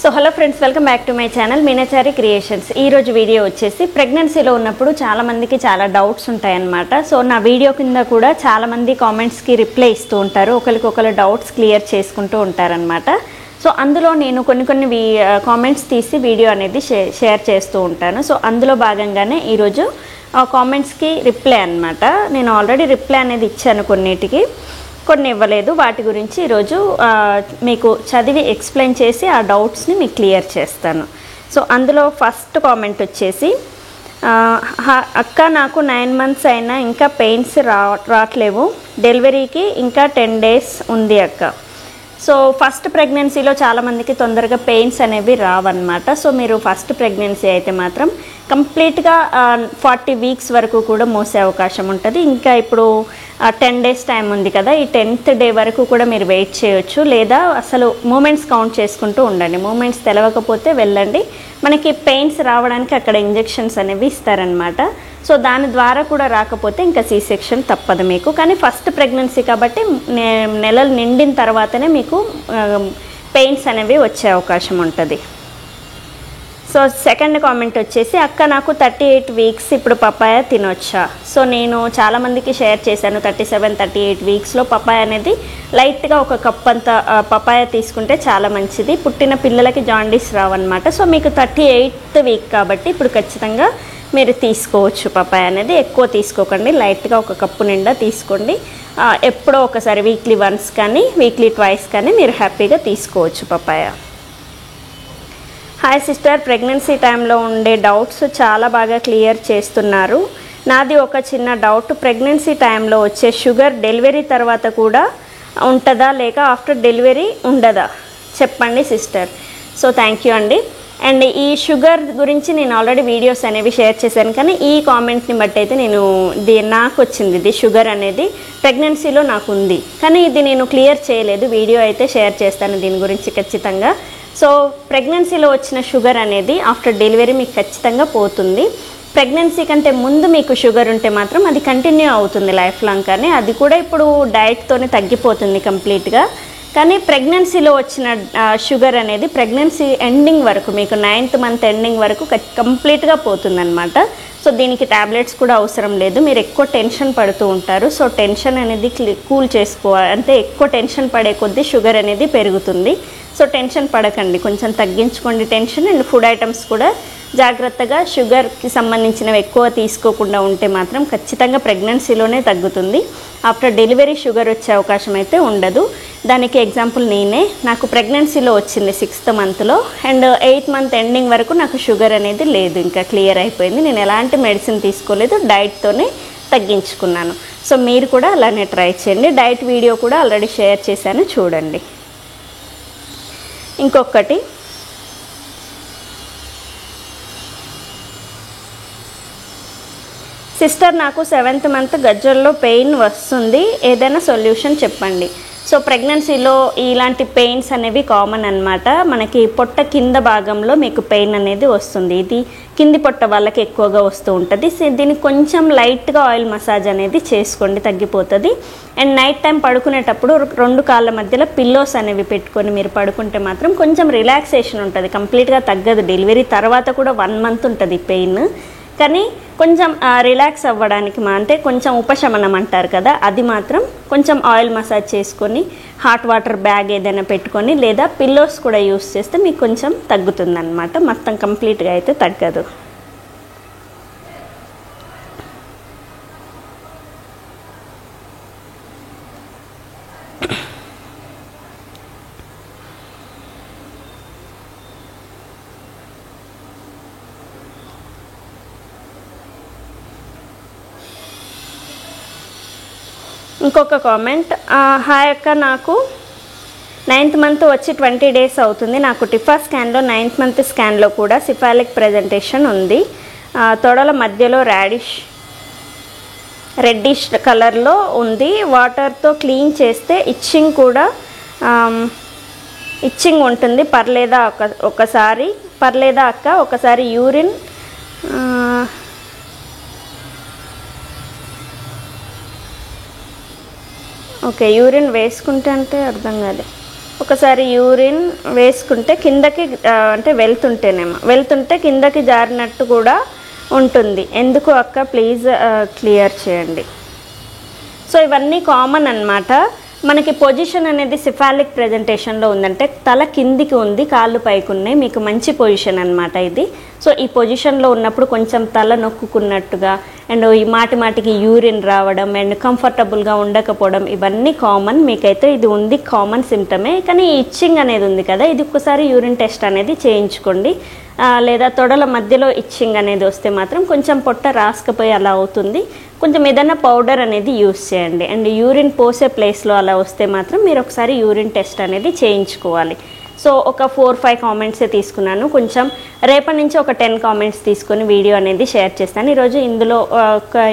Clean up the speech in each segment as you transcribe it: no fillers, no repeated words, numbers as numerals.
So hello friends, welcome back to my channel Meenachari creations. ఈరోజు video వచ్చేసి ప్రెగ్నెన్సీలో ఉన్నప్పుడు చాలామందికి చాలా డౌట్స్ ఉంటాయన్నమాట. సో నా వీడియో కింద కూడా చాలామంది కామెంట్స్కి రిప్లై ఇస్తూ ఉంటారు, ఒకరికొకరు డౌట్స్ క్లియర్ చేసుకుంటూ ఉంటారనమాట. సో అందులో నేను కొన్ని కామెంట్స్ తీసి వీడియో అనేది షేర్ చేస్తూ ఉంటాను. సో అందులో భాగంగానే ఈరోజు కామెంట్స్కి రిప్లై అనమాట. నేను ఆల్రెడీ రిప్లై అనేది ఇచ్చాను, కొన్ని ఇవ్వలేదు. వాటి గురించి ఈరోజు మీకు చదివి ఎక్స్ప్లెయిన్ చేసి ఆ డౌట్స్ని మీకు క్లియర్ చేస్తాను. సో అందులో ఫస్ట్ కామెంట్ వచ్చేసి, అక్క నాకు 9 months అయినా ఇంకా పెయిన్స్ రావట్లేవు, డెలివరీకి ఇంకా 10 days ఉంది అక్క. సో ఫస్ట్ ప్రెగ్నెన్సీలో చాలామందికి తొందరగా పెయిన్స్ అనేవి రావన్నమాట. సో మీరు ఫస్ట్ ప్రెగ్నెన్సీ అయితే మాత్రం కంప్లీట్గా 40 weeks వరకు కూడా మోసే అవకాశం ఉంటుంది. ఇంకా ఇప్పుడు 10 days టైం ఉంది కదా, ఈ 10th day వరకు కూడా మీరు వెయిట్ చేయొచ్చు. లేదా అసలు మూమెంట్స్ కౌంట్ చేసుకుంటూ ఉండండి. మూమెంట్స్ తెలవకపోతే వెళ్ళండి, మనకి పెయిన్స్ రావడానికి అక్కడ ఇంజెక్షన్స్ అనేవి ఇస్తారనమాట. సో దాని ద్వారా కూడా రాకపోతే ఇంకా సి సెక్షన్ తప్పదు మీకు. కానీ ఫస్ట్ ప్రెగ్నెన్సీ కాబట్టి నెలలు నిండిన తర్వాతనే మీకు పెయిన్స్ అనేవి వచ్చే అవకాశం ఉంటుంది. సో సెకండ్ కామెంట్ వచ్చేసి, అక్క నాకు 38 weeks ఇప్పుడు పపాయ తినొచ్చా? సో నేను చాలామందికి షేర్ చేశాను, 37-38 weeksలో పపాయ అనేది లైట్గా ఒక కప్ అంత పపాయ తీసుకుంటే చాలా మంచిది. పుట్టిన పిల్లలకి జాండీస్ రావన్నమాట. సో మీకు 38th week కాబట్టి ఇప్పుడు ఖచ్చితంగా మీరు తీసుకోవచ్చు పపాయ అనేది. ఎక్కువ తీసుకోకండి, లైట్గా ఒక కప్పు నిండా తీసుకోండి. ఎప్పుడో ఒకసారి వీక్లీ వన్స్ కానీ వీక్లీ ట్వైస్ కానీ మీరు హ్యాపీగా తీసుకోవచ్చు పపాయ. హాయ్ సిస్టర్, ప్రెగ్నెన్సీ టైంలో ఉండే డౌట్స్ చాలా బాగా క్లియర్ చేస్తున్నారు. నాది ఒక చిన్న డౌట్, ప్రెగ్నెన్సీ టైంలో వచ్చే షుగర్ డెలివరీ తర్వాత కూడా ఉంటుందా లేక ఆఫ్టర్ డెలివరీ ఉండదా? చెప్పండి సిస్టర్. సో థ్యాంక్ యూ అండి. అండ్ ఈ షుగర్ గురించి నేను ఆల్రెడీ వీడియోస్ అనేవి షేర్ చేశాను, కానీ ఈ కామెంట్ని బట్టి అయితే నాకు వచ్చింది ఇది షుగర్ అనేది ప్రెగ్నెన్సీలో నాకు ఉంది, కానీ ఇది నేను క్లియర్ చేయలేదు. వీడియో అయితే షేర్ చేస్తాను దీని గురించి ఖచ్చితంగా. సో ప్రెగ్నెన్సీలో వచ్చిన షుగర్ అనేది ఆఫ్టర్ డెలివరీ మీకు ఖచ్చితంగా పోతుంది. ప్రెగ్నెన్సీ కంటే ముందు మీకు షుగర్ ఉంటే మాత్రం అది కంటిన్యూ అవుతుంది లైఫ్ లాంగ్, కానీ అది కూడా ఇప్పుడు డైట్తోనే తగ్గిపోతుంది కంప్లీట్గా. కానీ ప్రెగ్నెన్సీలో వచ్చిన షుగర్ అనేది ప్రెగ్నెన్సీ ఎండింగ్ వరకు, మీకు 9th month ఎండింగ్ వరకు కంప్లీట్గా పోతుందన్నమాట. సో దీనికి ట్యాబ్లెట్స్ కూడా అవసరం లేదు. మీరు ఎక్కువ టెన్షన్ పడుతూ ఉంటారు. సో టెన్షన్ అనేది కూల్ చేసుకోవాలి, అంటే ఎక్కువ టెన్షన్ పడే కొద్దీ షుగర్ అనేది పెరుగుతుంది. సో టెన్షన్ పడకండి, కొంచెం తగ్గించుకోండి టెన్షన్. అండ్ ఫుడ్ ఐటమ్స్ కూడా జాగ్రత్తగా షుగర్కి సంబంధించినవి ఎక్కువ తీసుకోకుండా ఉంటే మాత్రం ఖచ్చితంగా ప్రెగ్నెన్సీలోనే తగ్గుతుంది. ఆఫ్టర్ డెలివరీ షుగర్ వచ్చే అవకాశం అయితే ఉండదు. దానికి ఎగ్జాంపుల్ నేనే, నాకు ప్రెగ్నెన్సీలో వచ్చింది 6th monthలో, and 8th month ending వరకు నాకు షుగర్ అనేది లేదు, ఇంకా క్లియర్ అయిపోయింది. నేను ఎలాంటి మెడిసిన్ తీసుకోలేదు, డైట్తోనే తగ్గించుకున్నాను. సో మీరు కూడా అలానే ట్రై చేయండి. డైట్ వీడియో కూడా ఆల్రెడీ షేర్ చేశాను, చూడండి. ఇంకొకటి, సిస్టర్ నాకు 7th month గజ్జల్లో పెయిన్ వస్తుంది, ఏదైనా సొల్యూషన్ చెప్పండి. సో ప్రెగ్నెన్సీలో ఇలాంటి పెయిన్స్ అనేవి కామన్ అనమాట. మనకి పొట్ట కింద భాగంలో మీకు పెయిన్ అనేది వస్తుంది. ఇది కింది పొట్ట వాళ్ళకి ఎక్కువగా వస్తూ ఉంటుంది. దీనికి కొంచెం లైట్గా ఆయిల్ మసాజ్ అనేది చేసుకోండి, తగ్గిపోతుంది. అండ్ నైట్ టైం పడుకునేటప్పుడు 2 కాళ్ళ మధ్యలో పిల్లోస్ అనేవి పెట్టుకొని మీరు పడుకుంటే మాత్రం కొంచెం రిలాక్సేషన్ ఉంటుంది. కంప్లీట్గా తగ్గదు, డెలివరీ తర్వాత కూడా 1 month ఉంటుంది పెయిన్, కానీ కొంచెం రిలాక్స్ అవ్వడానికి అంటే కొంచెం ఉపశమనం అంటారు కదా, అది మాత్రం కొంచెం ఆయిల్ మసాజ్ చేసుకొని హాట్ వాటర్ బ్యాగ్ ఏదైనా పెట్టుకొని లేదా పిల్లోస్ కూడా యూస్ చేస్తే మీకు కొంచెం తగ్గుతుందన్నమాట. మొత్తం కంప్లీట్గా అయితే తగ్గదు. ఇంకొక కామెంట్, హాయ్ అక్క, నాకు 9th month వచ్చి 20 days అవుతుంది. నాకు టిఫా స్కాన్లో 9th month స్కాన్లో కూడా సిఫాలిక్ ప్రెజెంటేషన్ ఉంది. తొడల మధ్యలో రెడ్డిష్ కలర్లో ఉంది. వాటర్తో క్లీన్ చేస్తే ఇచ్చింగ్ ఉంటుంది, పర్లేదా అక్క? ఒకసారి యూరిన్ ఓకే, యూరిన్ వేసుకుంటే అంటే అర్థం కాదు. ఒకసారి యూరిన్ వేసుకుంటే కిందకి అంటే వెళ్తుంటే కిందకి జారినట్టు కూడా ఉంటుంది. ఎందుకు అక్క ప్లీజ్ క్లియర్ చేయండి. సో ఇవన్నీ కామన్ అన్నమాట. మనకి పొజిషన్ అనేది సిఫాలిక్ ప్రెజెంటేషన్లో ఉందంటే తల కిందికి ఉంది, కాళ్ళు పైకి ఉన్నాయి, మీకు మంచి పొజిషన్ అన్నమాట ఇది. సో ఈ పొజిషన్లో ఉన్నప్పుడు కొంచెం తల నొక్కున్నట్టుగా అండ్ ఈ మాటికి యూరిన్ రావడం అండ్ కంఫర్టబుల్గా ఉండకపోవడం ఇవన్నీ కామన్. మీకైతే ఇది ఉంది, కామన్ సిమ్టమే. కానీ ఇచ్చింగ్ అనేది ఉంది కదా, ఇది ఒక్కసారి యూరిన్ టెస్ట్ అనేది చేయించుకోండి. లేదా తొడల మధ్యలో ఇచ్చింగ్ అనేది వస్తే మాత్రం కొంచెం పొట్ట రాసుకపోయి అలా అవుతుంది, కొంచెం ఏదైనా పౌడర్ అనేది యూస్ చేయండి. అండ్ యూరిన్ పోసే ప్లేస్లో అలా వస్తే మాత్రం మీరు ఒకసారి యూరిన్ టెస్ట్ అనేది చేయించుకోవాలి. సో ఒక 4-5 కామెంట్సే తీసుకున్నాను. కొంచెం రేపటి నుంచి ఒక 10 కామెంట్స్ తీసుకొని వీడియో అనేది షేర్ చేస్తాను. ఈరోజు ఇందులో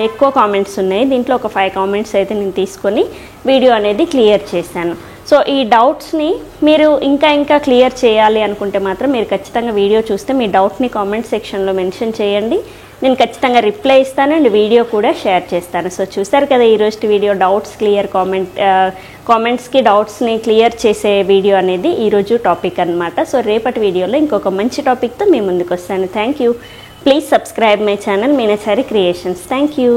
ఎక్కువ కామెంట్స్ ఉన్నాయి, దీంట్లో ఒక 5 కామెంట్స్ అయితే నేను తీసుకొని వీడియో అనేది క్లియర్ చేశాను. సో ఈ డౌట్స్ని మీరు ఇంకా క్లియర్ చేయాలి అనుకుంటే మాత్రం మీరు ఖచ్చితంగా వీడియో చూస్తే మీ డౌట్ని కామెంట్ సెక్షన్లో మెన్షన్ చేయండి. నేను ఖచ్చితంగా రిప్లై ఇస్తాను అండ్ వీడియో కూడా షేర్ చేస్తాను. సో చూసారు కదా ఈరోజు వీడియో, డౌట్స్ క్లియర్ కామెంట్స్కి డౌట్స్ని క్లియర్ చేసే వీడియో అనేది ఈరోజు టాపిక్ అనమాట. సో రేపటి వీడియోలో ఇంకొక మంచి టాపిక్తో మీ ముందుకు వస్తాను. Thank you. Please subscribe my channel Meenachari creations. Thank you.